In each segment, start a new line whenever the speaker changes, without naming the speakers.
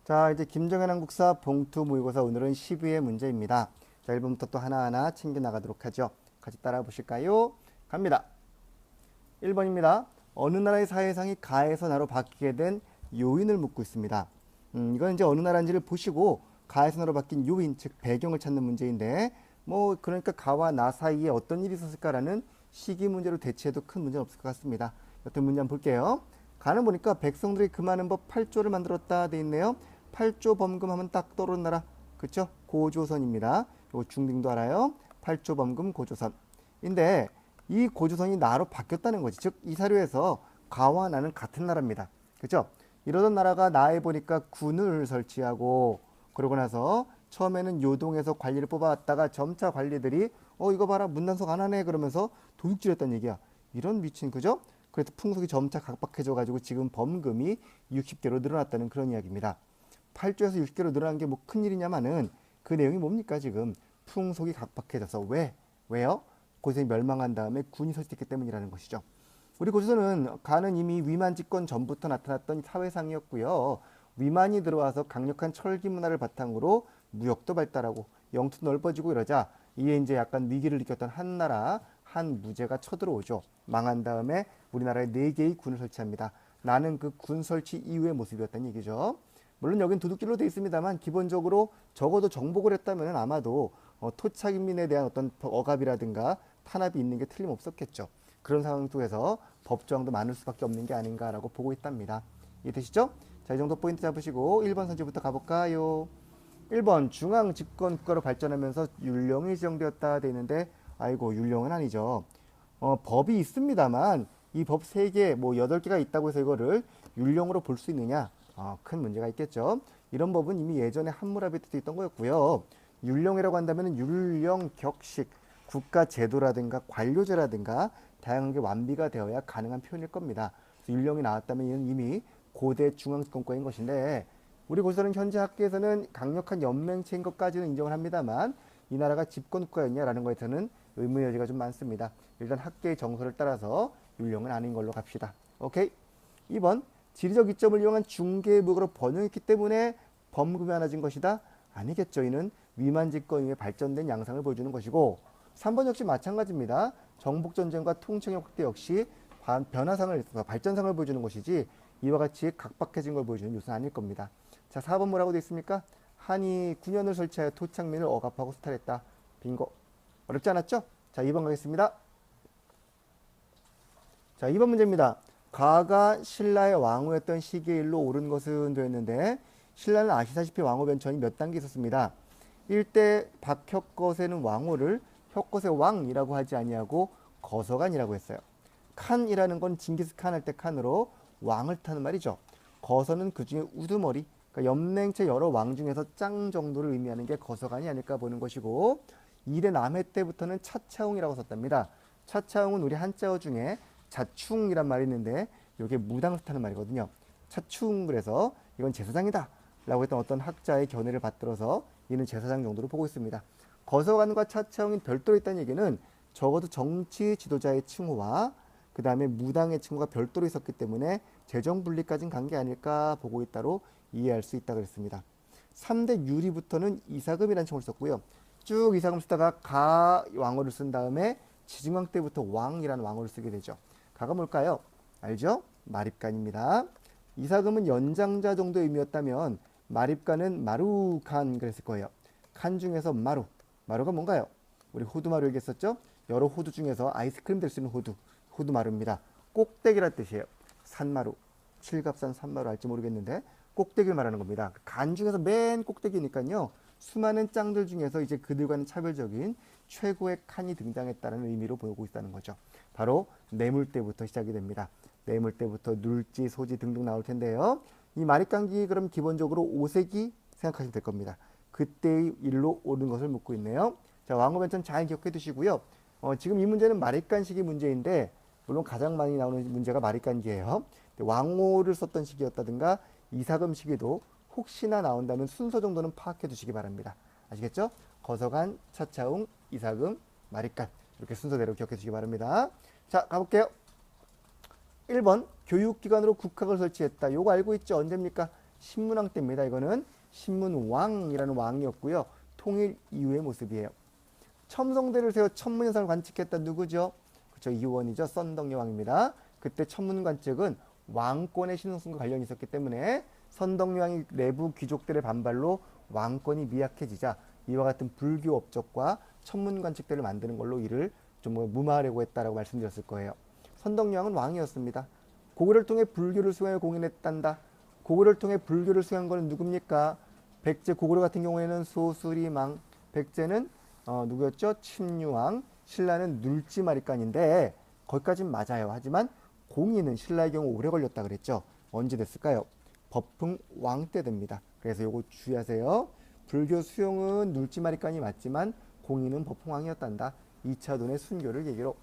자, 이제 김정현 한국사 봉투 모의고사 오늘은 12회 문제입니다. 자, 1번부터 또 하나하나 챙겨 나가도록 하죠. 같이 따라 보실까요? 갑니다. 1번입니다. 어느 나라의 사회상이 가에서 나로 바뀌게 된 요인을 묻고 있습니다. 이건 이제 어느 나라인지를 보시고 가에서 나로 바뀐 요인, 즉 배경을 찾는 문제인데 그러니까 가와 나 사이에 어떤 일이 있었을까라는 시기 문제로 대체해도 큰 문제는 없을 것 같습니다. 여튼 문제 한번 볼게요. 가는 보니까 백성들이 금하는 법 8조를 만들었다 돼 있네요. 8조 범금하면 딱 떠오르는 나라, 그쵸? 고조선입니다. 요거 중딩도 알아요. 8조 범금 고조선인데 이 고조선이 나로 바뀌었다는 거지. 즉 이 사료에서 가와 나는 같은 나라입니다. 그죠? 이러던 나라가 나에 보니까 군을 설치하고 그러고 나서 처음에는 요동에서 관리를 뽑아왔다가 점차 관리들이 이거 봐라 문단속 안 하네 그러면서 도둑질했다는 얘기야. 이런 미친, 그죠? 그래서 풍속이 점차 각박해져 가지고 지금 범금이 60개로 늘어났다는 그런 이야기입니다. 8조에서 60개로 늘어난 게 뭐 큰일이냐마는 그 내용이 뭡니까? 지금 풍속이 각박해져서 왜요? 고조선이 멸망한 다음에 군이 설치됐기 때문이라는 것이죠. 우리 고조선은 가는 이미 위만 집권 전부터 나타났던 사회상이었고요. 위만이 들어와서 강력한 철기 문화를 바탕으로 무역도 발달하고 영토도 넓어지고 이러자 이에 이제 약간 위기를 느꼈던 한 나라 한 무제가 쳐들어오죠. 망한 다음에 우리나라에 4개의 군을 설치합니다. 나는 그 군 설치 이후의 모습이었다는 얘기죠. 물론 여긴 도둑질로 되어 있습니다만 기본적으로 적어도 정복을 했다면 아마도 토착인민에 대한 어떤 억압이라든가 탄압이 있는 게 틀림없었겠죠. 그런 상황 속에서 법조항도 많을 수밖에 없는 게 아닌가라고 보고 있답니다. 이해되시죠? 자, 이 정도 포인트 잡으시고 1번 선지부터 가볼까요? 1번 중앙 집권 국가로 발전하면서 율령이 지정되었다 돼 있는데 아이고 율령은 아니죠. 법이 있습니다만 이 법 3개, 8개가 있다고 해서 이거를 율령으로 볼 수 있느냐? 큰 문제가 있겠죠. 이런 법은 이미 예전에 함무라비 때도 있던 거였고요. 율령이라고 한다면 율령, 격식, 국가 제도라든가 관료제라든가 다양한 게 완비가 되어야 가능한 표현일 겁니다. 그래서 율령이 나왔다면 이는 이미 고대 중앙집권국가인 것인데 우리 고조선은 현재 학계에서는 강력한 연맹체인 것까지는 인정을 합니다만 이 나라가 집권국가였냐라는 것에서는 의문의 여지가 좀 많습니다. 일단 학계의 정서를 따라서 율령은 아닌 걸로 갑시다. 오케이? 2번 지리적 이점을 이용한 중개무역으로 번영했기 때문에 범금이 많아진 것이다? 아니겠죠. 이는 위만 집권 이후에 발전된 양상을 보여주는 것이고 3번 역시 마찬가지입니다. 정복전쟁과 통칭력 확대 역시 발전상을 보여주는 것이지 이와 같이 각박해진 걸 보여주는 요소는 아닐 겁니다. 자, 4번 뭐라고 되어 있습니까? 한이 9년을 설치하여 토착민을 억압하고 수탈했다. 빙고. 어렵지 않았죠? 자, 2번 가겠습니다. 자, 2번 문제입니다. 가가 신라의 왕후였던 시기의 일로 옳은 것은 되었는데 신라는 아시다시피 왕후 변천이 몇 단계 있었습니다. 1대 박혁거세는 왕후를 혁거세 왕이라고 하지 아니하고 거서관이라고 했어요. 칸이라는 건 징기스칸 할 때 칸으로 왕을 타는 말이죠. 거서는 그 중에 우두머리, 그러니까 연맹체 여러 왕 중에서 짱 정도를 의미하는 게 거서관이 아닐까 보는 것이고 2대 남해 때부터는 차차웅이라고 썼답니다. 차차웅은 우리 한자어 중에 자충이란 말이 있는데 이게 무당을 뜻하는 말이거든요. 차충, 그래서 이건 제사장이다 라고 했던 어떤 학자의 견해를 받들어서 이는 제사장 정도로 보고 있습니다. 거서관과 차차웅이 별도로 있다는 얘기는 적어도 정치 지도자의 칭호와 그 다음에 무당의 칭호가 별도로 있었기 때문에 재정분리까지는 간 게 아닐까 보고 있다로 이해할 수 있다 그랬습니다. 3대 유리부터는 이사금이라는 칭호를 썼고요. 쭉 이사금 쓰다가 가 왕어를 쓴 다음에 지증왕 때부터 왕이라는 왕어를 쓰게 되죠. 가가 뭘까요? 알죠? 마립간입니다. 이사금은 연장자 정도의 의미였다면 마립간은 마루간 그랬을 거예요. 칸 중에서 마루가 뭔가요? 우리 호두마루 얘기했었죠? 여러 호두 중에서 아이스크림 될 수 있는 호두마루입니다. 꼭대기란 뜻이에요. 산마루, 칠갑산 산마루 알지 모르겠는데 꼭대기를 말하는 겁니다. 간 중에서 맨 꼭대기니까요. 수많은 짱들 중에서 이제 그들과는 차별적인 최고의 칸이 등장했다는 의미로 보고 있다는 거죠. 바로 내물때부터 시작이 됩니다. 내물때부터 눌지, 소지 등등 나올 텐데요. 이 마립간기 그럼 기본적으로 5세기 생각하시면 될 겁니다. 그때의 일로 옳은 것을 묻고 있네요. 자, 왕후 변천 잘 기억해 두시고요. 지금 이 문제는 마립간 시기 문제인데 물론 가장 많이 나오는 문제가 마립간기예요. 왕호를 썼던 시기였다든가 이사금 시기도 혹시나 나온다면 순서 정도는 파악해 두시기 바랍니다. 아시겠죠? 거서관, 차차웅, 이사금, 마립간 이렇게 순서대로 기억해 주시기 바랍니다. 자, 가볼게요. 1번 교육기관으로 국학을 설치했다. 요거 알고 있죠? 언제입니까? 신문왕 때입니다. 이거는 신문왕이라는 왕이었고요. 통일 이후의 모습이에요. 첨성대를 세워 천문현상을 관측했다 누구죠? 그렇죠. 이원이죠. 선덕여왕입니다. 그때 천문관측은 왕권의 신흥성과 관련이 있었기 때문에 선덕여왕이 내부 귀족들의 반발로 왕권이 미약해지자 이와 같은 불교 업적과 천문관측대를 만드는 걸로 이를 좀 무마하려고 했다라고 말씀드렸을 거예요. 선덕여왕은 왕이었습니다. 고구려를 통해 불교를 수행해 공인했단다. 고구려를 통해 불교를 수행한 것은 누굽니까? 백제 고구려 같은 경우에는 소수리망, 백제는 누구였죠? 침류왕, 신라는 눌지마리간인데 거기까지는 맞아요. 하지만 공인은 신라의 경우 오래 걸렸다 그랬죠. 언제 됐을까요? 법흥왕 때 됩니다. 그래서 요거 주의하세요. 불교 수용은 눌지마리간이 맞지만 공인은 법흥왕이었단다. 2차 돈의 순교를 계기로.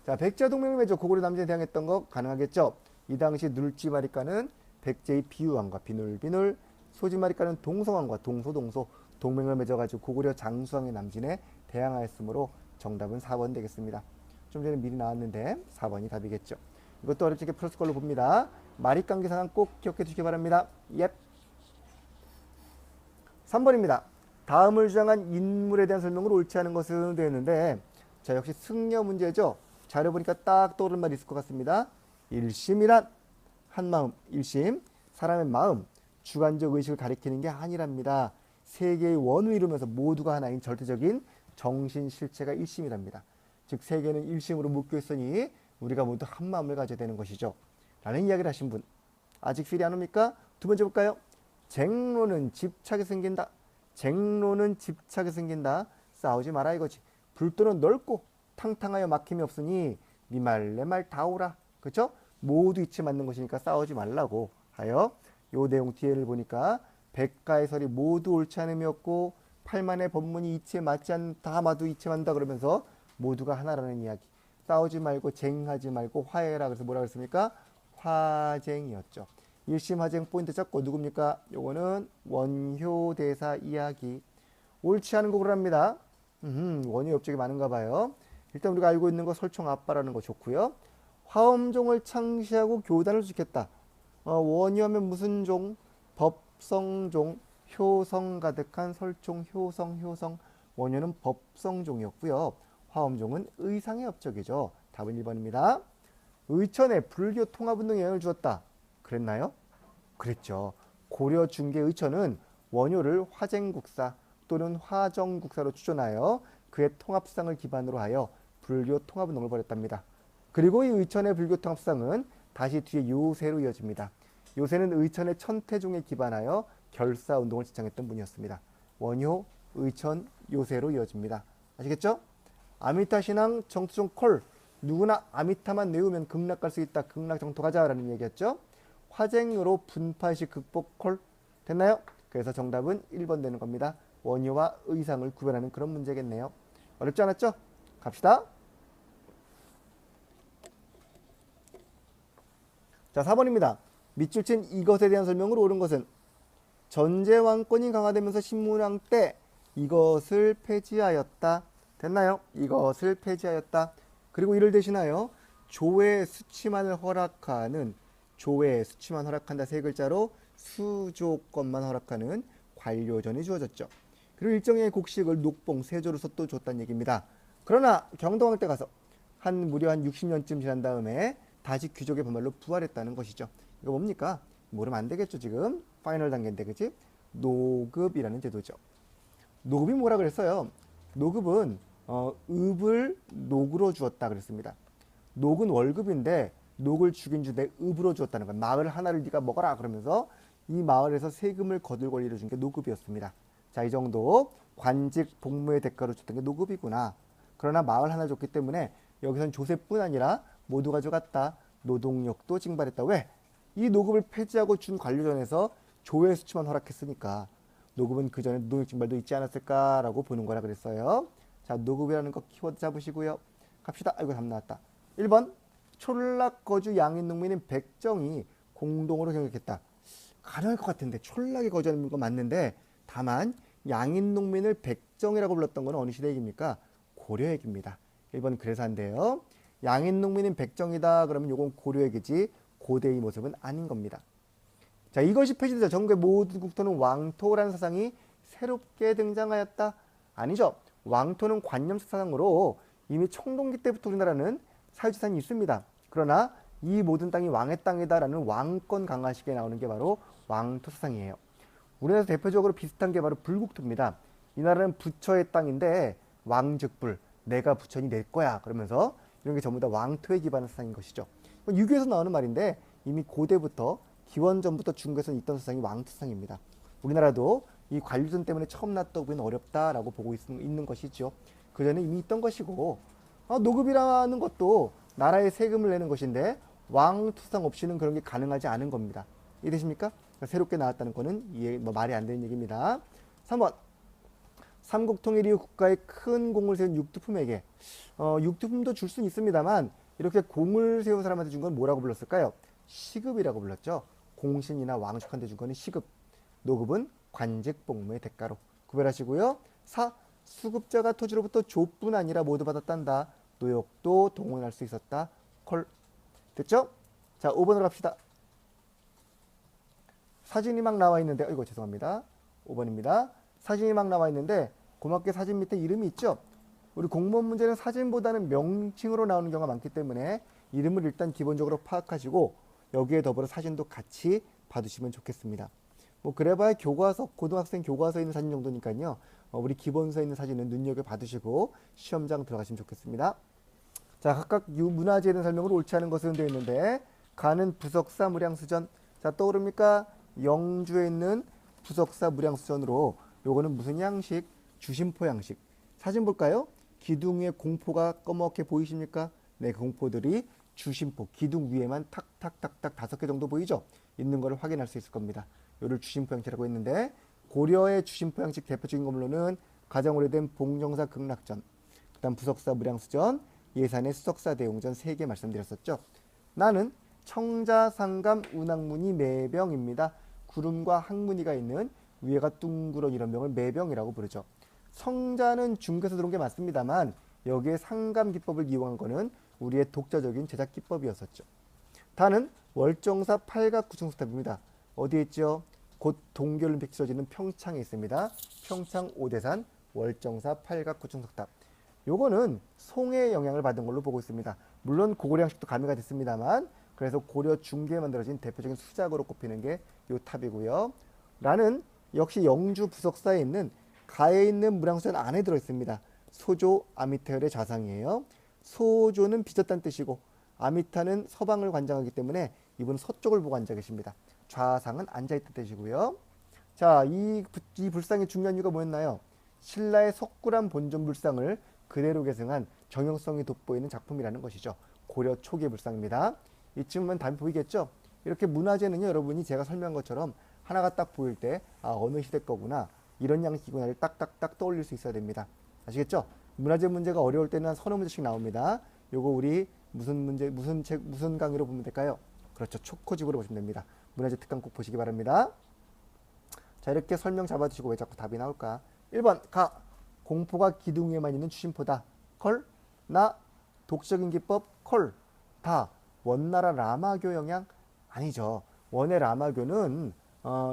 자, 백제 동맹을 맺어 고구려 남진에 대항했던 거 가능하겠죠? 이 당시 눌지마리간은 백제의 비유왕과 비눌비눌, 소지마리간은 동성왕과 동소동소 동맹을 맺어가지고 고구려 장수왕의 남진에 대항하였으므로 정답은 4번 되겠습니다. 좀 전에 미리 나왔는데 4번이 답이겠죠. 이것도 어렵게 풀었을 걸로 봅니다. 마리깡기 상황 꼭 기억해 주시기 바랍니다. 예. 3번입니다. 다음을 주장한 인물에 대한 설명을 옳지 않은 것은 되었는데 자, 역시 승려 문제죠. 자료 보니까 딱 떠오르는 말이 있을 것 같습니다. 일심이란 한마음, 일심, 사람의 마음, 주관적 의식을 가리키는 게 아니랍니다. 세계의 원을 이루면서 모두가 하나인 절대적인 정신 실체가 일심이랍니다. 즉 세계는 일심으로 묶여 있으니 우리가 모두 한 마음을 가져야 되는 것이죠. 라는 이야기를 하신 분. 아직 필이 안 옵니까? 두 번째 볼까요? 쟁론은 집착이 생긴다. 쟁론은 집착이 생긴다. 싸우지 마라 이거지. 불도는 넓고 탕탕하여 막힘이 없으니 네 말 내 말 다 오라. 그렇죠? 모두 이치 맞는 것이니까 싸우지 말라고 하여 요 내용 뒤에를 보니까 백가의 설이 모두 옳지 않음이었고 팔만의 법문이 이치에 맞지 않다 마도 이치에 맞다 그러면서 모두가 하나라는 이야기. 싸우지 말고 쟁하지 말고 화해라. 그래서 뭐라 그랬습니까? 화쟁이었죠. 일심 화쟁 포인트 잡고 누굽니까? 요거는 원효대사 이야기. 옳지 않은 거 고르랍니다. 원효 업적이 많은가 봐요. 일단 우리가 알고 있는 거 설총 아빠라는 거 좋고요. 화엄종을 창시하고 교단을 지켰다. 원효하면 무슨 종? 법성종, 효성 가득한 설총, 효성. 원효는 법성종이었고요. 화엄종은 의상의 업적이죠. 답은 1번입니다. 의천에 불교 통합운동에 영향을 주었다. 그랬나요? 그랬죠. 고려 중개 의천은 원효를 화쟁국사 또는 화정국사로 추존하여 그의 통합상을 기반으로 하여 불교 통합운동을 벌였답니다. 그리고 이 의천의 불교 통합상은 다시 뒤에 요새로 이어집니다. 요새는 의천의 천태종에 기반하여 결사운동을 지창했던 분이었습니다. 원효, 의천, 요새로 이어집니다. 아시겠죠? 아미타신앙, 정투종 콜. 누구나 아미타만 외우면 극락 갈 수 있다. 극락 정토 가자라는 얘기였죠. 화쟁으로 분파식 극복 콜. 됐나요? 그래서 정답은 1번 되는 겁니다. 원효와 의상을 구별하는 그런 문제겠네요. 어렵지 않았죠? 갑시다. 자, 4번입니다. 밑줄 친 이것에 대한 설명으로 옳은 것은 전제왕권이 강화되면서 신문왕 때 이것을 폐지하였다. 됐나요? 이것을 폐지하였다. 그리고 이를 대신하여 조회 수치만을 허락하는 조회 수치만 허락한다 세 글자로 수조권만 허락하는 관료전이 주어졌죠. 그리고 일정의 곡식을 녹봉 세조로서 또 줬다는 얘기입니다. 그러나 경동왕 때 가서 무려 한 60년쯤 지난 다음에 다시 귀족의 반발로 부활했다는 것이죠. 이거 뭡니까? 모르면 안 되겠죠. 지금 파이널 단계인데 그치? 노급이라는 제도죠. 노급이 뭐라 그랬어요? 노급은 읍을 녹으로 주었다 그랬습니다. 녹은 월급인데 녹을 죽인 주 내 읍으로 주었다는 거야. 마을 하나를 네가 먹어라 그러면서 이 마을에서 세금을 거둘 권리를 준 게 노급이었습니다. 자, 이 정도 관직 복무의 대가로 줬던 게 노급이구나. 그러나 마을 하나 줬기 때문에 여기선 조세뿐 아니라 모두 가져갔다. 노동력도 징발했다. 왜? 이 노급을 폐지하고 준 관료전에서 조회 수치만 허락했으니까 노급은 그 전에 노동력 징발도 있지 않았을까라고 보는 거라 그랬어요. 자, 노급이라는 거 키워드 잡으시고요. 갑시다. 아이고, 답 나왔다. 1번 촌락거주 양인농민인 백정이 공동으로 경영했다. 가능할 것 같은데 촌락에 거주하는 거 맞는데 다만 양인농민을 백정이라고 불렀던 건 어느 시대 얘기입니까? 고려 얘기입니다. 1번 그래서 한데요. 양인농민인 백정이다 그러면 요건 고려 얘기지 고대의 모습은 아닌 겁니다. 자, 이것이 폐지되자 전국의 모든 국토는 왕토라는 사상이 새롭게 등장하였다. 아니죠. 왕토는 관념적 사상으로 이미 청동기 때부터 우리나라는 사유재산이 있습니다. 그러나 이 모든 땅이 왕의 땅이다라는 왕권 강화식에 나오는 게 바로 왕토 사상이에요. 우리나라에서 대표적으로 비슷한 게 바로 불국토입니다. 이 나라는 부처의 땅인데 왕즉불, 내가 부처니 내 거야. 그러면서 이런 게 전부 다 왕토에 기반한 사상인 것이죠. 유교에서 나오는 말인데 이미 고대부터 기원전부터 중국에서 있던 사상이 왕토 사상입니다. 우리나라도 이 관료전 때문에 처음 났다고 보기는 어렵다라고 보고 있는 것이죠. 그전에 이미 있던 것이고 노급이라는 것도 나라에 세금을 내는 것인데 왕토 사상 없이는 그런 게 가능하지 않은 겁니다. 이해되십니까? 그러니까 새롭게 나왔다는 거는 말이 안 되는 얘기입니다. 3번 삼국통일 이후 국가에 큰 공을 세운 육두품에게 육두품도 줄 수는 있습니다만 이렇게 공을 세운 사람한테 준 건 뭐라고 불렀을까요? 시급이라고 불렀죠. 공신이나 왕족한테 준 거는 시급, 노급은 관직 복무의 대가로 구별하시고요. 4. 수급자가 토지로부터 족뿐 아니라 모두 받았단다. 노역도 동원할 수 있었다. 콜. 됐죠? 자, 5번으로 갑시다. 사진이 막 나와 있는데, 이거 죄송합니다. 5번입니다. 사진이 막 나와 있는데 고맙게 사진 밑에 이름이 있죠. 우리 공무원 문제는 사진보다는 명칭으로 나오는 경우가 많기 때문에 이름을 일단 기본적으로 파악하시고 여기에 더불어 사진도 같이 봐두시면 좋겠습니다. 뭐 그래봐야 교과서, 고등학생 교과서에 있는 사진 정도니까요. 우리 기본서에 있는 사진은 눈여겨봐두시고 시험장 들어가시면 좋겠습니다. 자, 각각 문화재에 대한 설명으로 옳지 않은 것은 되어 있는데 가는 부석사 무량수전. 자, 떠오릅니까? 영주에 있는 부석사 무량수전으로 요거는 무슨 양식? 주심포 양식. 사진 볼까요? 기둥 위에 공포가 검게 보이십니까? 네, 그 공포들이 주심포, 기둥 위에만 탁탁탁탁 5개 정도 보이죠? 있는 것을 확인할 수 있을 겁니다. 요를 주심포 양식이라고 했는데 고려의 주심포 양식 대표적인 건물로는 가장 오래된 봉정사 극락전, 그 다음 부석사 무량수전, 예산의 수석사 대용전 3개 말씀드렸었죠. 나는 청자상감 운항무늬 매병입니다. 구름과 항무늬가 있는 위에가 둥그런 이런 병을 매병이라고 부르죠. 성자는 중국에서 들어온 게 맞습니다만 여기에 상감 기법을 이용한 거는 우리의 독자적인 제작 기법이었었죠. 다는 월정사 팔각구층석탑입니다. 어디에 있죠? 곧 동계올림픽 치러지는 평창에 있습니다. 평창 오대산 월정사 팔각구층석탑. 요거는 송의 영향을 받은 걸로 보고 있습니다. 물론 고구려 양식도 가미가 됐습니다만 그래서 고려 중기에 만들어진 대표적인 수작으로 꼽히는 게 요 탑이고요. 라는 역시 영주 부석사에 있는 가에 있는 무량수전 안에 들어있습니다. 소조 아미타열의 좌상이에요. 소조는 빚었다는 뜻이고 아미타는 서방을 관장하기 때문에 이분은 서쪽을 보고 앉아 계십니다. 좌상은 앉아있다는 뜻이고요. 자, 이 불상의 중요한 이유가 뭐였나요? 신라의 석굴암 본전 불상을 그대로 계승한 정형성이 돋보이는 작품이라는 것이죠. 고려 초기의 불상입니다. 이쯤 보면 답이 보이겠죠? 이렇게 문화재는요, 여러분이 제가 설명한 것처럼 하나가 딱 보일 때 어느 시대 거구나, 이런 양식이구나를 딱딱딱 떠올릴 수 있어야 됩니다. 아시겠죠? 문화재 문제가 어려울 때는 한 서너 문제씩 나옵니다. 요거 우리 무슨 문제, 무슨 책, 무슨 강의로 보면 될까요? 그렇죠. 초코집으로 보시면 됩니다. 문화재 특강 꼭 보시기 바랍니다. 자, 이렇게 설명 잡아두시고 왜 자꾸 답이 나올까? 1번 가. 공포가 기둥 위에만 있는 주심포다. 콜. 나. 독적인 기법. 콜. 다. 원나라 라마교 영향? 아니죠. 원의 라마교는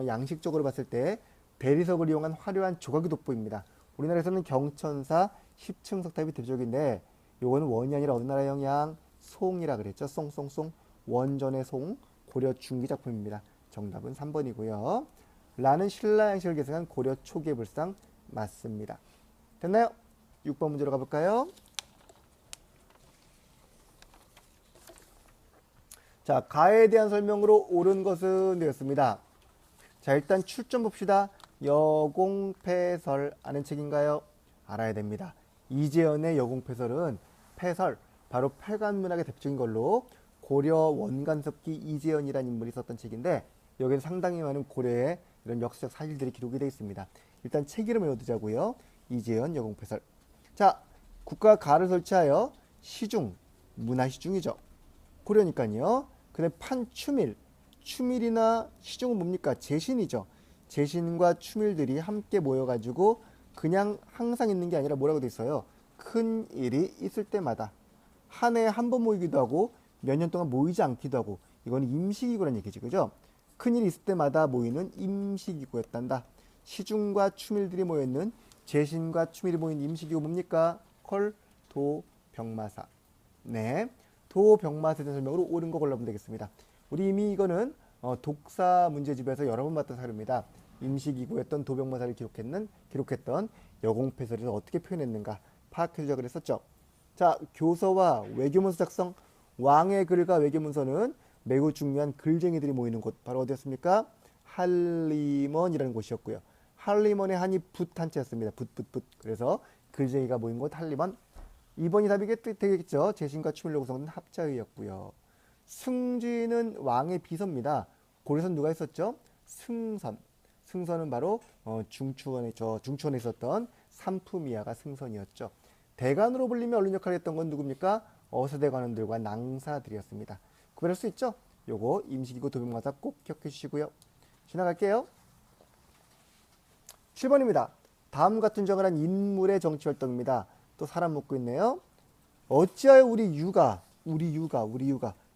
양식적으로 봤을 때 대리석을 이용한 화려한 조각이 돋보입니다. 우리나라에서는 경천사 10층 석탑이 대표적인데 요거는 원이 아니라 어느 나라 영향? 송이라 그랬죠. 송송송. 원전의 송. 고려 중기 작품입니다. 정답은 3번이고요. 라는 신라 양식을 계승한 고려 초기의 불상 맞습니다. 됐나요? 6번 문제로 가볼까요? 자, 가에 대한 설명으로 옳은 것은 되었습니다. 자, 일단 출전 봅시다. 여공패설 아는 책인가요? 알아야 됩니다. 이재현의 여공패설은 패설, 바로 패관문학의 대표적인 걸로 고려 원간섭기 이재현이라는 인물이 썼던 책인데 여기는 상당히 많은 고려의 이런 역사적 사실들이 기록이 되어 있습니다. 일단 책 이름을 외워두자고요. 이재현 여공패설. 자, 국가 가를 설치하여 시중, 문화시중이죠. 고려니까요. 그 다음에 판추밀, 추밀이나 시중은 뭡니까? 제신이죠. 제신과 추밀들이 함께 모여가지고 그냥 항상 있는 게 아니라 뭐라고 돼 있어요? 큰 일이 있을 때마다 한 해에 한 번 모이기도 하고 몇 년 동안 모이지 않기도 하고 이건 임시기구라는 얘기죠. 그죠? 큰일이 있을 때마다 모이는 임시기구였단다. 시중과 추밀들이 모였는 제신과 추밀이 모인 임시기구 뭡니까? 콜 도병마사. 네, 도병마사에 대한 설명으로 옳은 거 골라보면 되겠습니다. 우리 이미 이거는 독사 문제집에서 여러 번 봤던 사료입니다. 임시기구였던 도병마사를 기록했던 여공패설에서 어떻게 표현했는가 파악해주자 그랬었죠. 자, 교서와 외교문서 작성. 왕의 글과 외교문서는 매우 중요한 글쟁이들이 모이는 곳 바로 어디였습니까? 할리먼이라는 곳이었고요. 할리먼의 한이 붓 한자였습니다. 붓. 그래서 글쟁이가 모인 곳 할리먼. 2번이 답이 되겠죠. 제신과 추밀로 구성된 합자의였고요. 승진은 왕의 비서입니다. 고려선 누가 있었죠? 승선. 승선은 바로 중추원에 있었던 삼품이야가 승선이었죠. 대관으로 불리며 언론 역할을 했던 건 누굽니까? 어서대관원들과 낭사들이었습니다. 구별할 수 있죠? 요거 임시기구 도병마사 꼭 기억해 주시고요. 지나갈게요. 7번입니다. 다음 같은 정을 한 인물의 정치활동입니다. 또 사람 묻고 있네요. 어찌하여 우리 육아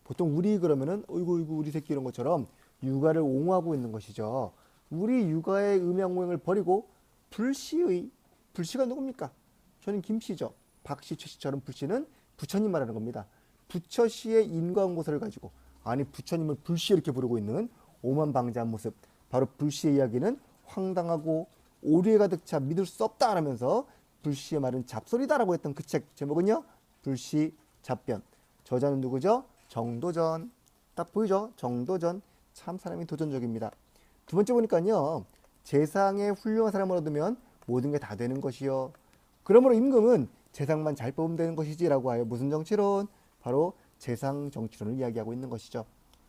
보통 우리 그러면은 어이구 우리 새끼 이런 것처럼 육아를 옹호하고 있는 것이죠. 우리 육아의 음양오행을 버리고 불씨가 누굽니까? 저는 김씨죠. 박씨, 최씨처럼 불씨는 부처님 말하는 겁니다. 부처씨의 인과응고서를 가지고 부처님을 불씨 이렇게 부르고 있는 오만방자한 모습. 바로 불씨의 이야기는 황당하고 오류에 가득 차 믿을 수 없다 하면서 불씨의 말은 잡소리다라고 했던 그 책 제목은요. 불씨 잡변. 저자는 누구죠? 정도전. 딱 보이죠? 정도전. 참 사람이 도전적입니다. 두 번째 보니까요. 재상에 훌륭한 사람을 얻으면 모든 게 다 되는 것이요. 그러므로 임금은 재상만 잘 뽑으면 되는 것이지라고 하여 무슨 정치론? 바로 재상 정치론을 이야기하고 있는 것이죠.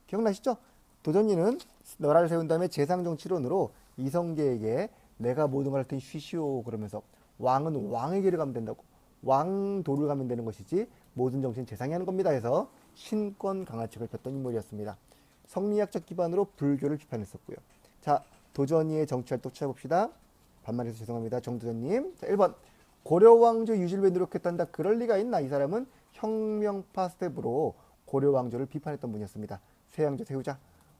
기억나시죠? 도전이는 나라를 세운 다음에 재상 정치론으로 이성계에게 내가 모든 걸 할 테니 쉬시오 그러면서 왕은 왕의 길을 가면 된다고 왕도를 가면 되는 것이지 모든 정치는 재상이 하는 겁니다 해서 신권 강화책을 폈던 인물이었습니다. 성리학적 기반으로 불교를 비판했었고요. 자, 도전이의 정치활동 찾아봅시다. 반말해서 죄송합니다. 정도전님. 자, 1번 고려왕조 유지를 위해 노력했단다. 그럴 리가 있나? 이 사람은 혁명파 스텝으로 고려왕조를 비판했던 분이었습니다. 세양조 세우자.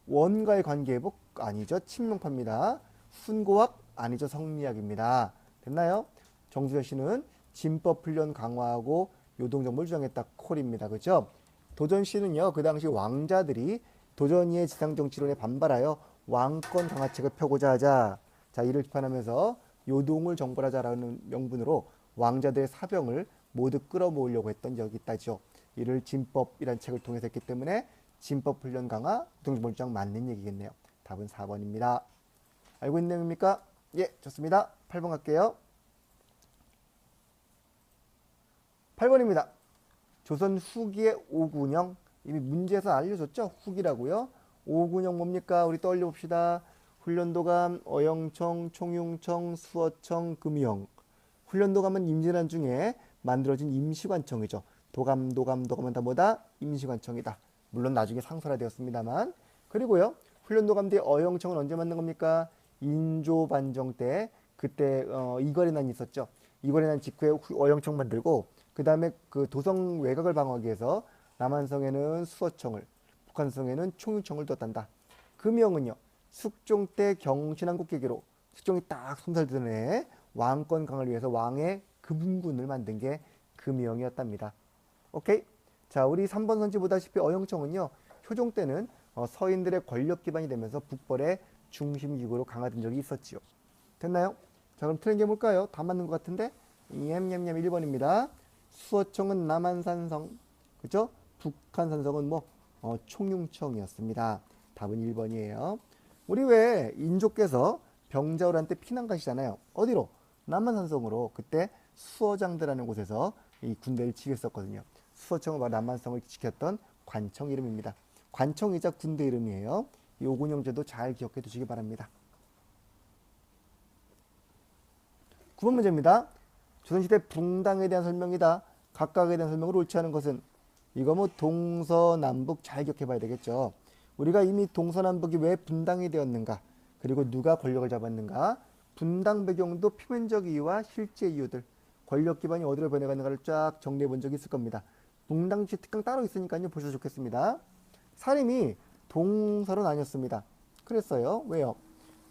원과의 관계회복 아니죠. 친명파입니다. 훈고학 아니죠. 성리학입니다. 됐나요? 정두전 씨는 진법 훈련 강화하고 요동정부를 주장했다. 콜입니다. 그죠? 도전 씨는요. 그 당시 왕자들이 도전이의 지상정치론에 반발하여 왕권 강화책을 펴고자 하자. 자, 이를 비판하면서 요동을 정벌하자라는 명분으로 왕자들의 사병을 모두 끌어모으려고 했던 적이 있다죠. 이를 진법이라는 책을 통해서 했기 때문에 진법 훈련 강화, 요동정벌 주장 맞는 얘기겠네요. 답은 4번입니다. 알고 있는 내용입니까? 예, 좋습니다. 8번 갈게요. 8번입니다. 조선 후기의 오군영. 이미 문제에서 알려줬죠? 후기라고요. 오군영 뭡니까? 우리 떠올려봅시다. 훈련도감, 어영청, 총융청, 수어청, 금영. 훈련도감은 임진왜란 중에 만들어진 임시관청이죠. 도감은 다 뭐다? 임시관청이다. 물론 나중에 상설화되었습니다만. 그리고요. 훈련도감 뒤에 어영청은 언제 만든 겁니까? 인조반정 때 그때 이거래난이 있었죠. 이거래난 직후에 어영청 만들고 그 다음에 그 도성 외곽을 방어하기 위해서 남한성에는 수어청을, 북한성에는 총융청을 뒀단다. 금영은요. 숙종 때 경신한국 계기로 숙종이 딱 손살되던 해 왕권 강을 위해서 왕의 금군을 만든 게 금영이었답니다. 오케이? 자, 우리 3번 선지 보다시피 어영청은요. 효종 때는 서인들의 권력 기반이 되면서 북벌의 중심기구로 강화된 적이 있었지요. 됐나요? 자, 그럼 틀린 게 뭘까요? 다 맞는 것 같은데? 냠냠냠 1번입니다. 수어청은 남한산성, 그죠? 북한산성은 총융청이었습니다. 답은 1번이에요. 우리 왜 인조께서 병자호란 때 피난 가시잖아요. 어디로? 남한산성으로. 그때 수어장대라는 곳에서 이 군대를 지켰었거든요. 수어청은 바로 남한성을 지켰던 관청 이름입니다. 관청이자 군대 이름이에요. 이 오군영제도 잘 기억해 두시기 바랍니다. 9번 문제입니다. 조선시대 붕당에 대한 설명이다. 각각에 대한 설명을 옳지 않은 것은 이거 동서남북 잘 기억해 봐야 되겠죠. 우리가 이미 동서남북이 왜 분당이 되었는가, 그리고 누가 권력을 잡았는가, 분당 배경도 표면적 이유와 실제 이유들, 권력 기반이 어디로 변해가는가를 쫙 정리해 본 적이 있을 겁니다. 붕당시 특강 따로 있으니까요. 보셔도 좋겠습니다. 살림이 동서는 아니었습니다. 그랬어요. 왜요?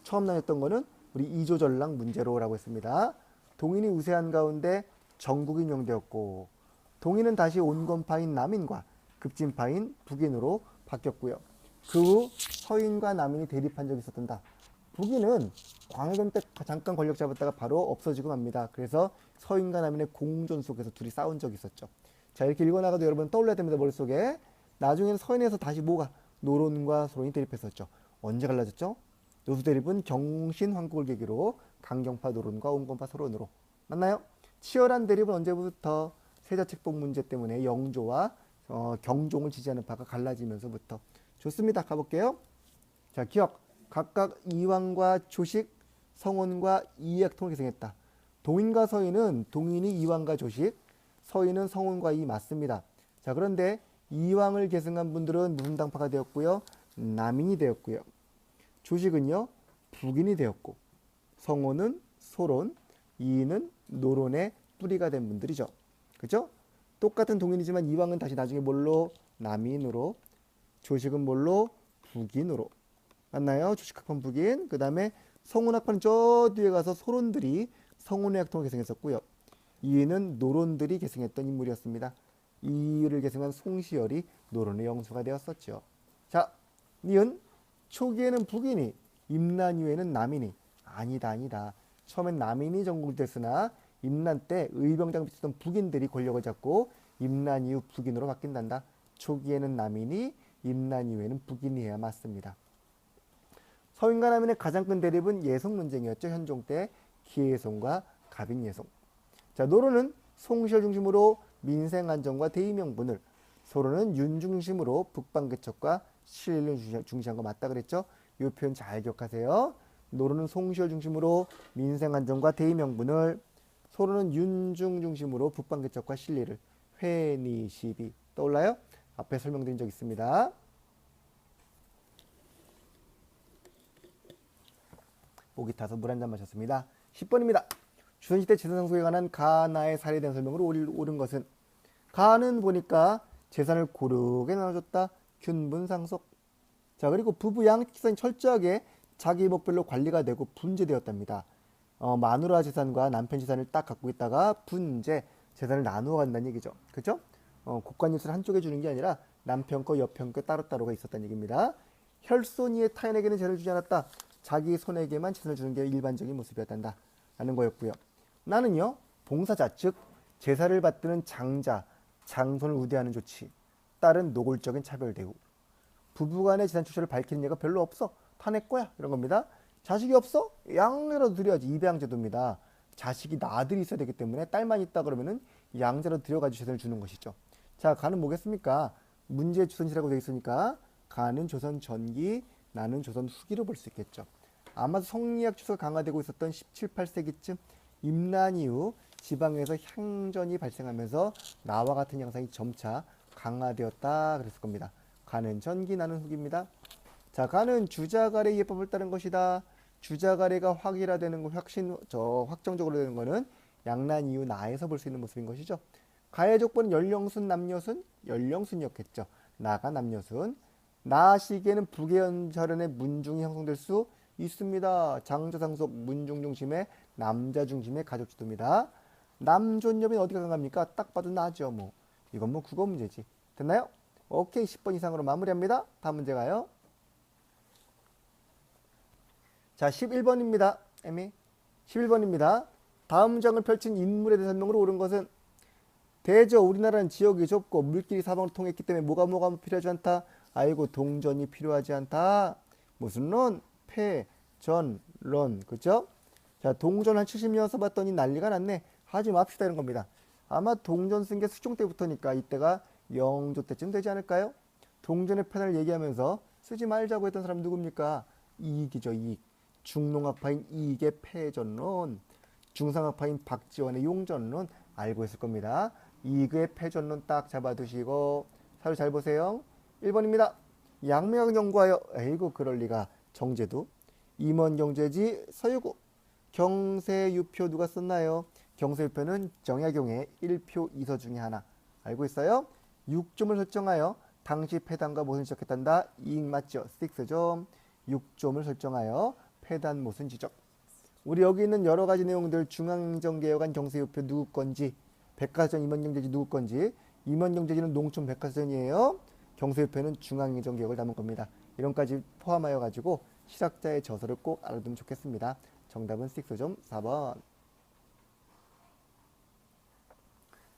처음 나눴던 거는 우리 이조전랑 문제로라고 했습니다. 동인이 우세한 가운데 정국이 명되었고 동인은 다시 온건파인 남인과 급진파인 북인으로 바뀌었고요. 그 후 서인과 남인이 대립한 적이 있었단다. 북인은 광해군 때 잠깐 권력 잡았다가 바로 없어지고 맙니다. 그래서 서인과 남인의 공존 속에서 둘이 싸운 적이 있었죠. 자, 이렇게 읽어나가도 여러분 떠올려야 됩니다. 머릿속에. 나중에는 서인에서 다시 뭐가 노론과 소론이 대립했었죠. 언제 갈라졌죠? 노수 대립은 경신환국을 계기로 강경파 노론과 온건파 소론으로. 맞나요? 치열한 대립은 언제부터? 세자책복 문제 때문에 영조와 경종을 지지하는 파가 갈라지면서부터. 좋습니다. 가볼게요. 자, 기억. 각각 이왕과 조식, 성원과 이액통을 계승했다. 동인과 서인은 동인이 이왕과 조식, 서인은 성원과 이 맞습니다. 자, 그런데 이왕을 계승한 분들은 무슨 당파가 되었고요? 남인이 되었고요. 조식은요, 북인이 되었고, 성원은 소론, 이인은 노론의 뿌리가 된 분들이죠. 그죠? 똑같은 동인이지만 이왕은 다시 나중에 뭘로? 남인으로, 조식은 뭘로? 북인으로. 맞나요? 조식학파는 북인. 그 다음에 성운학파는 저 뒤에 가서 소론들이 성운의 학통을 계승했었고요. 이인은 노론들이 계승했던 인물이었습니다. 이를 계승한 송시열이 노론의 영수가 되었었죠. 자, 니은 초기에는 북인이, 임난 이후에는 남인이. 아니다. 처음엔 남인이 전국이 됐으나 임난 때 의병장 비쳤던 북인들이 권력을 잡고 임난 이후 북인으로 바뀐단다. 초기에는 남인이, 임난 이후에는 북인이어야 맞습니다. 서인과 남인의 가장 큰 대립은 예송 논쟁이었죠. 현종 때 기예송과 가빈예송. 자, 노론은 송시열 중심으로 민생 안정과 대의 명분을, 소론은 윤 중심으로 북방개척과 신리를 중시한 거 맞다 그랬죠. 이 표현 잘 기억하세요. 노론은 송시열 중심으로 민생 안정과 대의 명분을, 소론은 윤중 중심으로 북방개척과 신리를. 회니시비 떠올라요? 앞에 설명드린 적 있습니다. 목이 타서 물 한 잔 마셨습니다. 10번입니다. 조선시대 재산상속에 관한 가나의 사례에 대한 설명으로 옳은 것은, 가는 보니까 재산을 고르게 나눠줬다. 균분상속. 자, 그리고 부부 양측재산이 철저하게 자기 목별로 관리가 되고 분재되었답니다. 마누라 재산과 남편 재산을 딱 갖고 있다가 분재, 재산을 나누어 간다는 얘기죠. 그죠? 곡간일수를 한쪽에 주는 게 아니라 남편 거, 여편 거 따로따로가 있었다는 얘기입니다. 혈손이의 타인에게는 재산을 주지 않았다. 자기 손에게만 재산을 주는 게 일반적인 모습이었단다 라는 거였고요. 나는요, 봉사자, 즉 제사를 받드는 장자, 장손을 우대하는 조치, 딸은 노골적인 차별 대우, 부부간의 재산 출처를 밝히는 예가 별로 없어. 다 내 거야. 이런 겁니다. 자식이 없어? 양이라도 드려야지. 입양제도입니다. 자식이 나들이 있어야 되기 때문에 딸만 있다 그러면은 양자로 들여가지고 재산을 주는 것이죠. 자, 가는 뭐겠습니까? 문제 조선시라고 되어 있으니까 가는 조선 전기, 나는 조선 후기로 볼 수 있겠죠. 아마도 성리학 추세가 강화되고 있었던 17, 18세기쯤 임난 이후 지방에서 향전이 발생하면서 나와 같은 양상이 점차 강화되었다 그랬을 겁니다. 가는 전기, 나는 후기입니다. 자, 가는 주자가래 예법을 따른 것이다. 주자가래가 확일화되는 거, 확정적으로 되는 것은 양난 이후 나에서 볼 수 있는 모습인 것이죠. 가의 족보는 연령순, 남녀순, 연령순이었겠죠. 나가 남녀순. 나 시기에는 북해연설연의 문중이 형성될 수 있습니다. 장자상속 문중 중심의 남자 중심의 가족 지도입니다. 남존여빈 어디가 강합니까? 딱 봐도 나죠. 뭐 이건 뭐 국어 문제지. 됐나요? 오케이, 10번 이상으로 마무리합니다. 다음 문제 가요. 자, 11번입니다. 에미 11번입니다. 다음 문장을 펼친 인물에 대한 설명으로 옳은 것은, 대저 우리나라는 지역이 좁고 물길이 사방으로 통했기 때문에 뭐가 필요하지 않다. 아이고, 동전이 필요하지 않다. 무슨 론? 패전 론. 그죠? 자, 동전 한 70년 써봤더니 난리가 났네. 하지 맙시다 이런 겁니다. 아마 동전 쓴 게 수종 때부터니까 이때가 영조 때쯤 되지 않을까요? 동전의 편을 얘기하면서 쓰지 말자고 했던 사람 누굽니까? 이익이죠. 이익. 중농학파인 이익의 패전론, 중상학파인 박지원의 용전론 알고 있을 겁니다. 이익의 패전론 딱 잡아두시고 사료 잘 보세요. 1번입니다. 양명학 연구하여, 에이구 그럴 리가, 정제도. 임원경제지 서유구. 경세유표 누가 썼나요? 경세유표는 정약용의 1표 2서 중에 하나. 알고 있어요? 6점을 설정하여 당시 패당과 무엇을 지적했단다? 이익 맞죠? 6점. 6점을 설정하여 폐단못은 지적. 우리 여기 있는 여러 가지 내용들 중앙정개혁안 경세우표 누구 건지, 백과사전 임원경제지 누구 건지, 임원경제지는 농촌 백과사전이에요. 경세우표는 중앙정개혁을 담은 겁니다. 이런까지 포함하여 가지고 실학자의 저서를 꼭 알아두면 좋겠습니다. 정답은 6점 4번.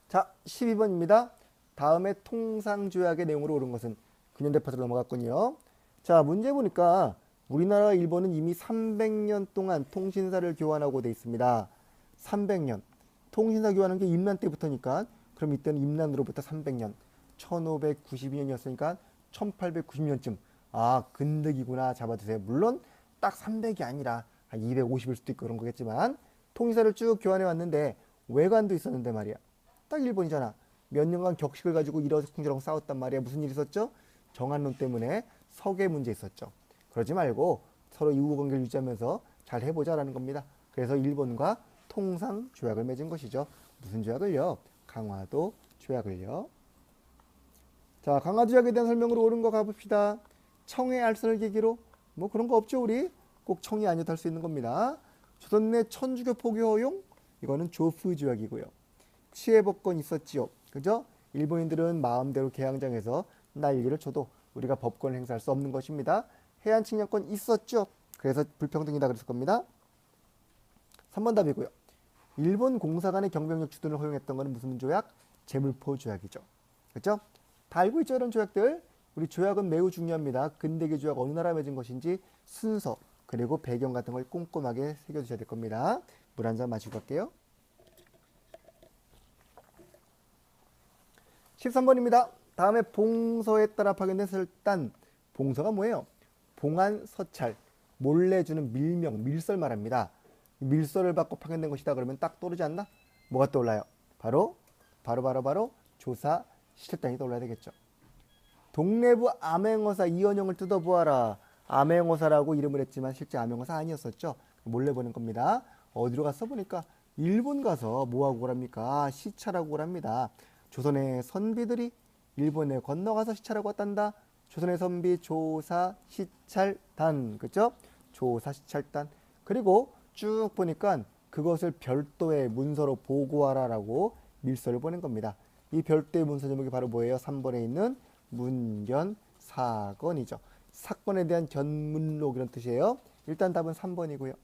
자, 12번입니다. 다음에 통상조약의 내용으로 옳은 것은 근현대 파트로 넘어갔군요. 자, 문제 보니까 우리나라와 일본은 이미 300년 동안 통신사를 교환하고 돼 있습니다. 300년. 통신사 교환한 게 임난 때부터니까 그럼 이때는 임난으로부터 300년. 1592년이었으니까 1890년쯤. 아, 근득이구나 잡아두세요. 물론 딱 300이 아니라 한 250일 수도 있고 그런 거겠지만 통신사를 쭉 교환해 왔는데 외관도 있었는데 말이야. 딱 일본이잖아. 몇 년간 격식을 가지고 일어쿵저럭 싸웠단 말이야. 무슨 일 있었죠? 정한론 때문에 서계 문제 있었죠. 그러지 말고 서로 이웃관계를 유지하면서 잘 해보자라는 겁니다. 그래서 일본과 통상 조약을 맺은 것이죠. 무슨 조약을요? 강화도 조약을요. 자, 강화도 조약에 대한 설명으로 옳은 거 가봅시다. 청해 알선을 계기로 뭐 그런 거 없죠. 우리 꼭 청이 아니어도 할 수 있는 겁니다. 조선 내 천주교 포교 허용, 이거는 조프 조약이고요. 치해법권 있었지요. 그죠? 일본인들은 마음대로 개항장에서 날개를 쳐도 우리가 법권을 행사할 수 없는 것입니다. 해안 측량권 있었죠. 그래서 불평등이다 그랬을 겁니다. 3번 답이고요. 일본 공사 간의 경병력 주둔을 허용했던 것은 무슨 조약? 제물포 조약이죠. 그렇죠? 다 알고 있죠, 이런 조약들. 우리 조약은 매우 중요합니다. 근대기 조약 어느 나라 맺은 것인지 순서 그리고 배경 같은 걸 꼼꼼하게 새겨주셔야 될 겁니다. 물 한 잔 마시고 갈게요. 13번입니다. 다음에 봉서에 따라 파견된 설단. 봉서가 뭐예요? 봉안 서찰, 몰래 주는 밀명, 밀설 말합니다. 밀설을 받고 파견된 것이다 그러면 딱 떠오르지 않나? 뭐가 떠올라요? 바로 조사 시찰단이 떠올라야 되겠죠. 동래부 암행어사 이원영을 뜯어보아라. 암행어사라고 이름을 했지만 실제 암행어사 아니었었죠. 몰래 보낸 겁니다. 어디로 갔어 보니까 일본 가서 뭐하고 오랍니까? 시찰하고 오랍니다. 조선의 선비들이 일본에 건너가서 시찰하고 왔단다. 조선의 선비 조사 시찰단, 그죠? 조사 시찰단. 그리고 쭉 보니까 그것을 별도의 문서로 보고하라라고 밀서를 보낸 겁니다. 이 별도의 문서 제목이 바로 뭐예요? 3번에 있는 문견사건이죠. 사건에 대한 견문록 이런 뜻이에요. 일단 답은 3번이고요.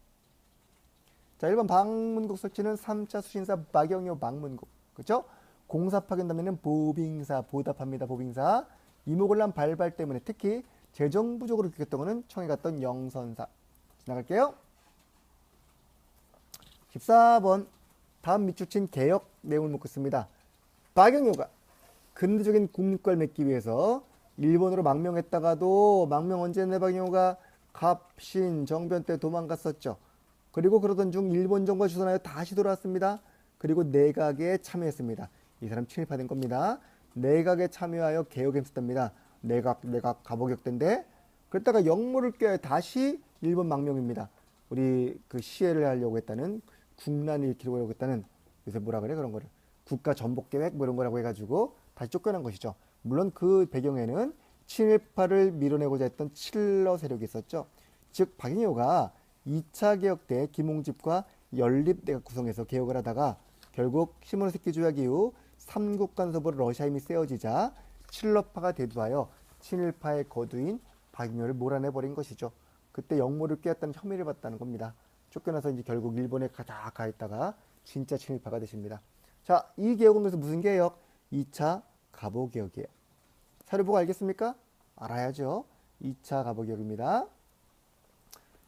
자, 1번 방문국 설치는 3차 수신사 박영효 방문국. 그죠? 공사 파견단면은 보빙사, 보답합니다. 보빙사. 이모곤란 발발 때문에 특히 재정 부족으로 겪었던 것은 청해 갔던 영선사. 지나갈게요. 14번 다음 밑줄친 개혁 내용을 묻겠습니다. 박영효가 근대적인 국립과를 맺기 위해서 일본으로 망명했다가도 망명 언제 했네 박영효가 갑신 정변 때 도망갔었죠. 그리고 그러던 중 일본 정부가 주선하여 다시 돌아왔습니다. 그리고 내각에 참여했습니다. 이 사람 친일파된 겁니다. 내각에 참여하여 개혁에 힘썼답니다. 내각 가보격대인데 그랬다가 역모를 껴야 다시 일본 망명입니다. 우리 그 시해를 하려고 했다는 국난을 일으키려고 했다는 요새 뭐라 그래 그런 거를 국가 전복 계획 뭐 이런 거라고 해가지고 다시 쫓겨난 것이죠. 물론 그 배경에는 친일파를 밀어내고자 했던 칠러 세력이 있었죠. 즉 박영효가 2차 개혁 때 김홍집과 연립내각 구성해서 개혁을 하다가 결국 시모노세키 조약 이후 삼국간섭으로 러시아 힘이 세어지자 칠러파가 대두하여 친일파의 거두인 박영효를 몰아내버린 것이죠. 그때 역모를 꾀었다는 혐의를 받다는 겁니다. 쫓겨나서 이제 결국 일본에 가 있다가 진짜 친일파가 되십니다. 자, 이 개혁은 그래서 무슨 개혁? 2차 갑오개혁이에요. 사료 보고 알겠습니까? 알아야죠. 2차 갑오개혁입니다.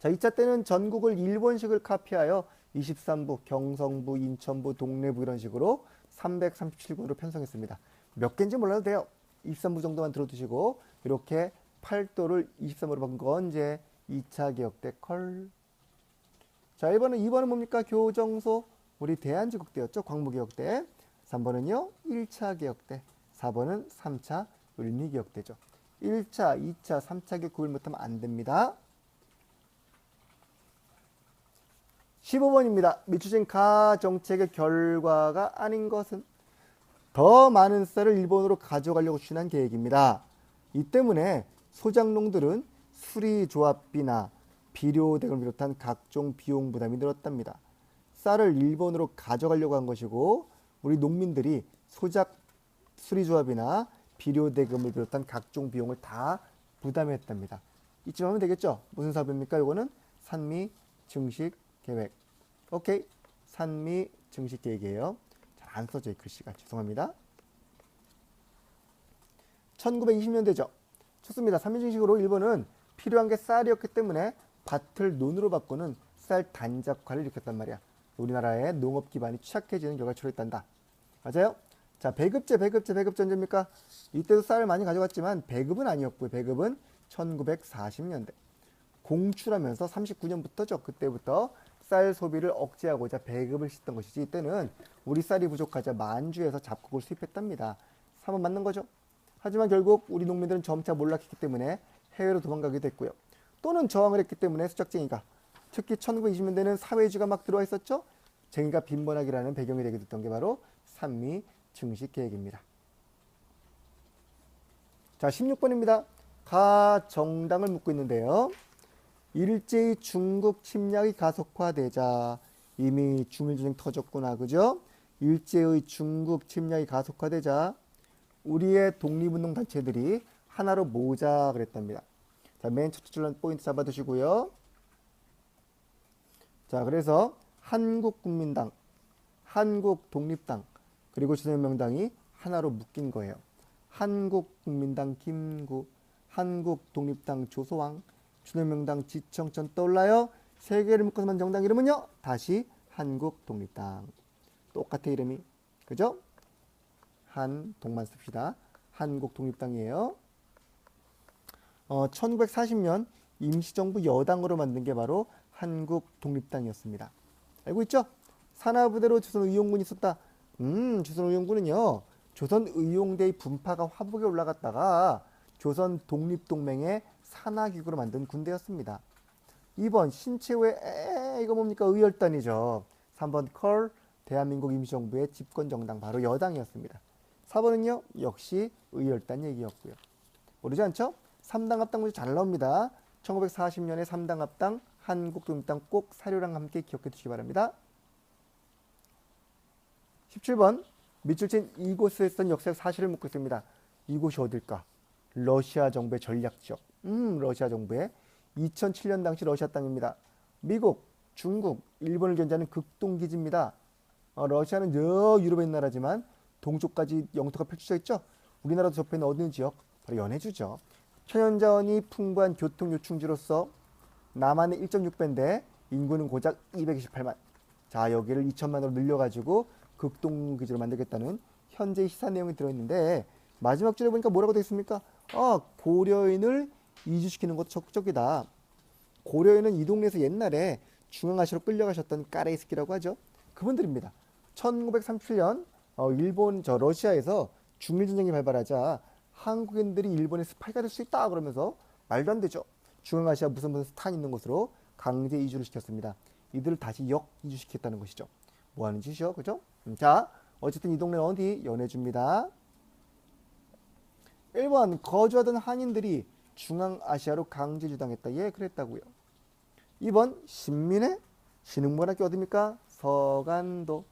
자, 2차 때는 전국을 일본식을 카피하여 23부, 경성부, 인천부, 동래부 이런 식으로 337군으로 편성했습니다. 몇 개인지 몰라도 돼요. 23부 정도만 들어두시고 이렇게 8도를 23으로 바꾼 거 언제? 2차 개혁 때 컬. 자, 2번은 뭡니까? 교정소. 우리 대한제국대였죠. 광무개혁 때. 3번은요. 1차 개혁 때. 4번은 3차 을미개혁 때죠. 1차, 2차, 3차 개혁 구별 못하면 안 됩니다. 15번입니다. 밑줄진 가정책의 결과가 아닌 것은 더 많은 쌀을 일본으로 가져가려고 추진한 계획입니다. 이 때문에 소작농들은 수리조합비나 비료 대금을 비롯한 각종 비용 부담이 늘었답니다. 쌀을 일본으로 가져가려고 한 것이고 우리 농민들이 소작 수리조합이나 비료 대금을 비롯한 각종 비용을 다 부담했답니다. 이쯤 하면 되겠죠? 무슨 사업입니까? 이거는 산미 증식 계획. 오케이. 산미 증식 계획이에요. 잘 안 써져 이 글씨가. 죄송합니다. 1920년대죠. 좋습니다. 산미 증식으로 일본은 필요한 게 쌀이었기 때문에 밭을 논으로 바꾸는 쌀 단작화를 일으켰단 말이야. 우리나라의 농업 기반이 취약해지는 결과를 초래했단다. 맞아요? 자, 배급제 언제입니까? 이때도 쌀을 많이 가져갔지만 배급은 아니었고요. 배급은 1940년대. 공출하면서 39년부터죠. 그때부터 쌀 소비를 억제하고자 배급을 싣던 것이지 이때는 우리 쌀이 부족하자 만주에서 잡곡을 수입했답니다. 3번 맞는 거죠. 하지만 결국 우리 농민들은 점차 몰락했기 때문에 해외로 도망가게 됐고요. 또는 저항을 했기 때문에 수작쟁이가 특히 1920년대는 사회주의가 막 들어와 있었죠. 쟁의가 빈번하기라는 배경이 되게 됐던 게 바로 산미 증식 계획입니다. 자, 16번입니다. 가정당을 묻고 있는데요. 일제히 중국 침략이 가속화되자 이미 중일전쟁 터졌구나. 그죠? 일제의 중국 침략이 가속화되자 우리의 독립운동 단체들이 하나로 모으자 그랬답니다. 자, 맨 첫 줄로 포인트 잡아두시고요. 자, 그래서 한국국민당, 한국독립당, 그리고 조선혁명당이 하나로 묶인 거예요. 한국국민당 김구, 한국독립당 조소왕, 조선혁명당 지청천 떠올라요? 세 개를 묶어서 만든 정당 이름은요? 다시 한국독립당. 똑같아 이름이. 그죠? 한독만 씁시다. 한국독립당이에요. 1940년 임시정부 여당으로 만든 게 바로 한국독립당이었습니다. 알고 있죠? 산하부대로 조선의용군이 있었다. 조선의용군은요. 조선의용대의 분파가 화북에 올라갔다가 조선독립동맹의 산하기구로 만든 군대였습니다. 2번 신체후에 이거 뭡니까? 의열단이죠. 3번 컬 대한민국 임시정부의 집권정당 바로 여당이었습니다. 4번은요. 역시 의열단 얘기였고요. 모르지 않죠? 3당 합당 문제 잘 나옵니다. 1940년에 3당 합당 한국독립당 꼭 사료랑 함께 기억해 두시기 바랍니다. 17번 밑줄친 이곳에 있던 역사적 사실을 묻고 있습니다. 이곳이 어딜까? 러시아 정부의 전략지역. 러시아 정부의 2007년 당시 러시아 땅입니다. 미국, 중국, 일본을 견제하는 극동기지입니다. 러시아는 저 유럽에 있는 나라지만 동쪽까지 영토가 펼쳐져 있죠. 우리나라도 접해 있는 어느 지역? 바로 연해주죠. 천연자원이 풍부한 교통 요충지로서 남한의 1.6배인데 인구는 고작 228만. 자, 여기를 2천만으로 늘려가지고 극동기지로 만들겠다는 현재 시사 내용이 들어있는데 마지막 줄에 보니까 뭐라고 되어 있습니까? 고려인을 이주시키는 것도 적극적이다. 고려인은 이 동네에서 옛날에 중앙아시아로 끌려가셨던 까레이스키라고 하죠. 그분들입니다. 1937년 일본 러시아에서 중일전쟁이 발발하자 한국인들이 일본의 스파이가 될 수 있다 그러면서 말도 안 되죠. 중앙아시아 무슨 스탄 있는 곳으로 강제 이주를 시켰습니다. 이들을 다시 역이주시켰다는 것이죠. 뭐 하는 짓이죠? 그죠? 자, 어쨌든 이 동네는 어디? 연해주입니다. 1번 거주하던 한인들이 중앙아시아로 강제 이주당했다. 예, 그랬다고요. 2번 신민의 신흥문학교 어디입니까? 서간도.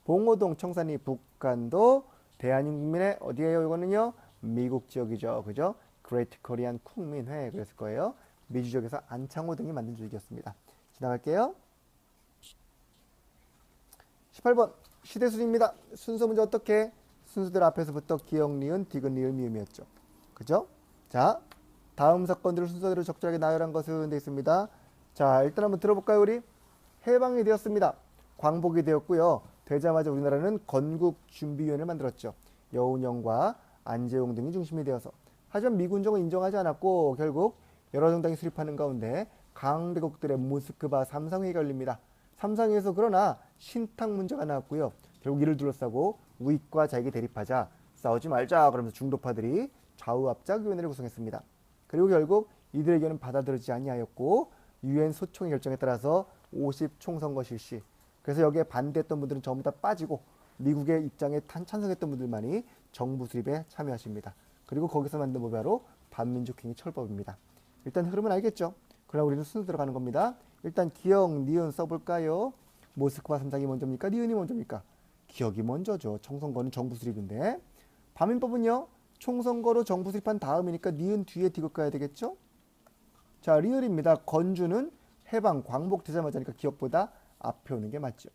봉오동 청산리 북간도. 대한민국민의 어디예요? 이거는요. 미국 지역이죠. 그죠? 그레이트 코리안 국민회 그랬을 거예요. 미주 지역에서 안창호 등이 만든 조직이었습니다. 지나갈게요. 18번 시대순입니다. 순서 문제 어떻게? 순서대로 앞에서부터 기역, 니은, 디귿, 리을, 미음이었죠. 그죠? 자, 다음 사건들을 순서대로 적절하게 나열한 것은 되어 있습니다. 자, 일단 한번 들어볼까요, 우리? 해방이 되었습니다. 광복이 되었고요. 되자마자 우리나라는 건국준비위원회를 만들었죠. 여운형과 안재홍 등이 중심이 되어서. 하지만 미군정은 인정하지 않았고 결국 여러 정당이 수립하는 가운데 강대국들의 모스크바 삼상회의가 열립니다. 삼상회의에서 그러나 신탁 문제가 나왔고요. 결국 이를 둘러싸고 우익과 자익이 대립하자 싸우지 말자 그러면서 중도파들이 좌우압작위원회를 구성했습니다. 그리고 결국 이들의 의견은 받아들여지지 아니하였고 유엔 소총의 결정에 따라서 50 총선거 실시. 그래서 여기에 반대했던 분들은 전부 다 빠지고 미국의 입장에 찬성했던 분들만이 정부 수립에 참여하십니다. 그리고 거기서 만든 법이 바로 반민족행위 처벌법입니다. 일단 흐름은 알겠죠? 그러나 우리는 순서 들어가는 겁니다. 일단 기억, 니은 써볼까요? 모스크바 삼장이 먼저입니까? 니은이 먼저입니까? 기억이 먼저죠. 총선거는 정부 수립인데. 반민법은요. 총선거로 정부 수립한 다음이니까 니은 뒤에 디귿 가야 되겠죠? 자, 리을입니다. 건주는 해방, 광복되자마자니까 기억보다 앞에 오는 게 맞죠.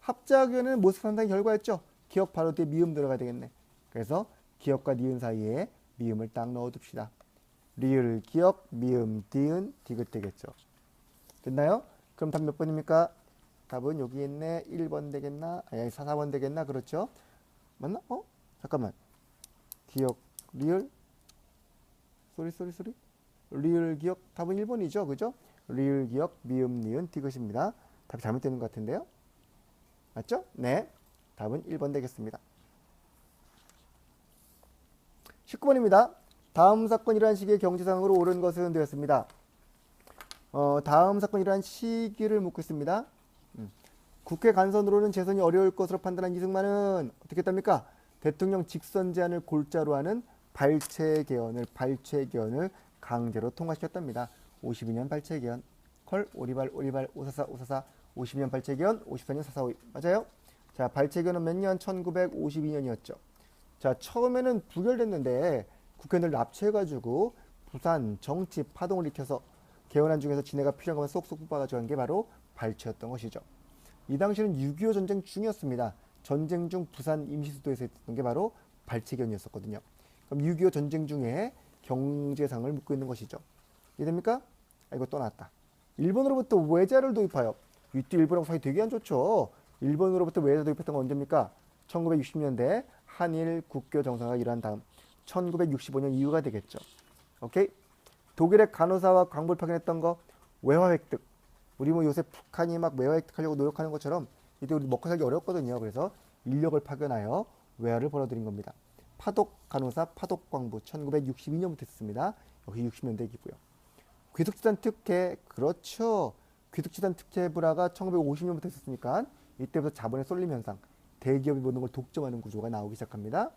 합작위원회는 모스크바 삼장이 결과였죠. 기억 바로 뒤에 미음 들어가야 되겠네. 그래서 기억과 니은 사이에 미음을 딱 넣어둡시다. 리을, 기억, 미음, 디은, 디귿 되겠죠. 됐나요? 그럼 답 몇 번입니까? 답은 여기 있네. 1번 되겠나? 아니, 4번 되겠나? 그렇죠? 맞나? 잠깐만. 기억, 리을, 소리. 리을, 기억, 답은 1번이죠. 그죠? 리을, 기억, 미음, 니은, 디귿입니다. 답이 잘못되는 것 같은데요? 맞죠? 네. 답은 1번 되겠습니다. 19번입니다. 다음 사건 이러한 시기의 경제상으로 옳은 것은 되었습니다. 다음 사건 이러한 시기를 묻고 있습니다. 국회 간선으로는 재선이 어려울 것으로 판단한 이승만은 어떻게 했답니까? 대통령 직선 제한을 골자로 하는 발췌 개헌을 강제로 통과시켰답니다. 52년 발췌 개헌. 컬, 오리발, 544, 52년 발췌 개헌, 54년 445. 맞아요? 자, 발췌 개헌은 몇 년? 1952년이었죠. 자, 처음에는 부결됐는데 국회의원들 납치해가지고 부산 정치 파동을 일으켜서 개헌안 중에서 지네가 필요한 것만 쏙쏙 뽑아가지고 한 게 바로 발췌였던 것이죠. 이 당시는 6.25 전쟁 중이었습니다. 전쟁 중 부산 임시수도에서 했던 게 바로 발췌개헌이었었거든요. 그럼 6.25 전쟁 중에 경제상을 묻고 있는 것이죠. 이해됩니까? 이거 또 나왔다. 일본으로부터 외자를 도입하여, 이때 일본하고 사이 되게 안 좋죠. 일본으로부터 외자 도입했던 건 언제입니까? 1960년대 한일 국교 정상화가 일어난 다음 1965년 이후가 되겠죠. 오케이? 독일의 간호사와 광부를 파견했던 거 외화 획득. 우리 뭐 요새 북한이 막 외화 획득하려고 노력하는 것처럼 이때 우리 먹고 살기 어렵거든요. 그래서 인력을 파견하여 외화를 벌어들인 겁니다. 파독 간호사, 파독 광부 1962년부터 있었습니다. 여기 60년대 얘기고요. 귀숙지단 특혜, 그렇죠. 귀숙지단 특혜 불화가 1950년부터 있었으니까 이때부터 자본의 쏠림 현상, 대기업이 모든 걸 독점하는 구조가 나오기 시작합니다.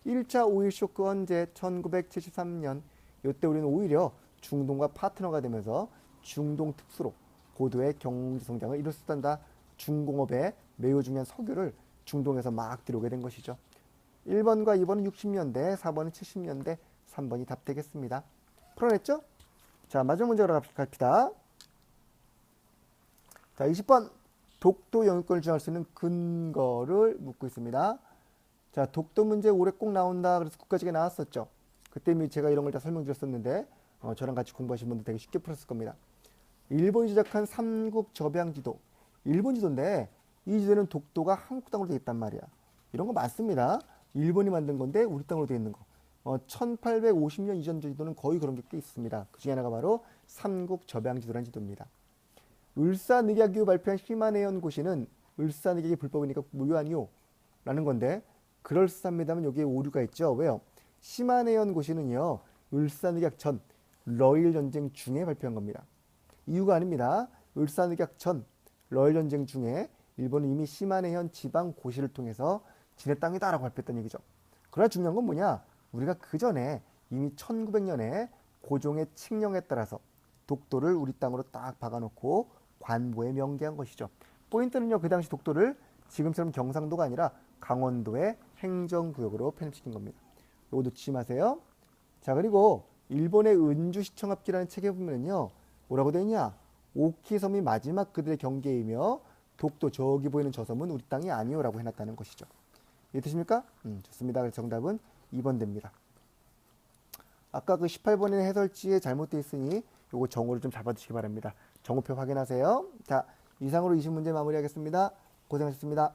1차 오일 쇼크 언제? 1973년. 이때 우리는 오히려 중동과 파트너가 되면서 중동 특수로 고도의 경제 성장을 이룰 수 있단다. 중공업에 매우 중요한 석유를 중동에서 막 들어오게 된 것이죠. 1번과 2번은 60년대, 4번은 70년대, 3번이 답 되겠습니다. 풀어냈죠? 자, 마지막 문제로 갑시다. 자, 20번. 독도 영유권을 주장할 수 있는 근거를 묻고 있습니다. 자, 독도 문제 올해 꼭 나온다. 그래서 국가직에 나왔었죠. 그때 제가 이런 걸 다 설명드렸었는데 저랑 같이 공부하신 분들 되게 쉽게 풀었을 겁니다. 일본이 제작한 삼국 접양 지도. 일본 지도인데 이 지도는 독도가 한국 땅으로 되어 있단 말이야. 이런 거 많습니다. 일본이 만든 건데 우리 땅으로 되어 있는 거. 1850년 이전 지도는 거의 그런 게 꽤 있습니다. 그 중에 하나가 바로 삼국 접양 지도라는 지도입니다. 을사늑약 이후 발표한 시마네현 고시는 을사늑약이 불법이니까 무효하니요? 라는 건데 그럴싸합니다만 여기에 오류가 있죠. 왜요? 시마네현 고시는요. 을사늑약 전 러일 전쟁 중에 발표한 겁니다. 이유가 아닙니다. 을사늑약 전 러일 전쟁 중에 일본은 이미 시마네현 지방 고시를 통해서 지네 땅이다라고 발표했던 얘기죠. 그러나 중요한 건 뭐냐? 우리가 그 전에 이미 1900년에 고종의 칙령에 따라서 독도를 우리 땅으로 딱 박아놓고 관보에 명기한 것이죠. 포인트는요. 그 당시 독도를 지금처럼 경상도가 아니라 강원도의 행정구역으로 편입시킨 겁니다. 이거 놓치지 마세요. 자, 그리고 일본의 은주시청합기라는 책에 보면요. 뭐라고 되어 있냐? 오키섬이 마지막 그들의 경계이며 독도 저기 보이는 저 섬은 우리 땅이 아니오라고 해놨다는 것이죠. 이해되십니까? 좋습니다. 그래서 정답은 2번 됩니다. 아까 그 18번의 해설지에 잘못되어 있으니 요거 정오를 좀 잡아주시기 바랍니다. 정오표 확인하세요. 자, 이상으로 20문제 마무리하겠습니다. 고생하셨습니다.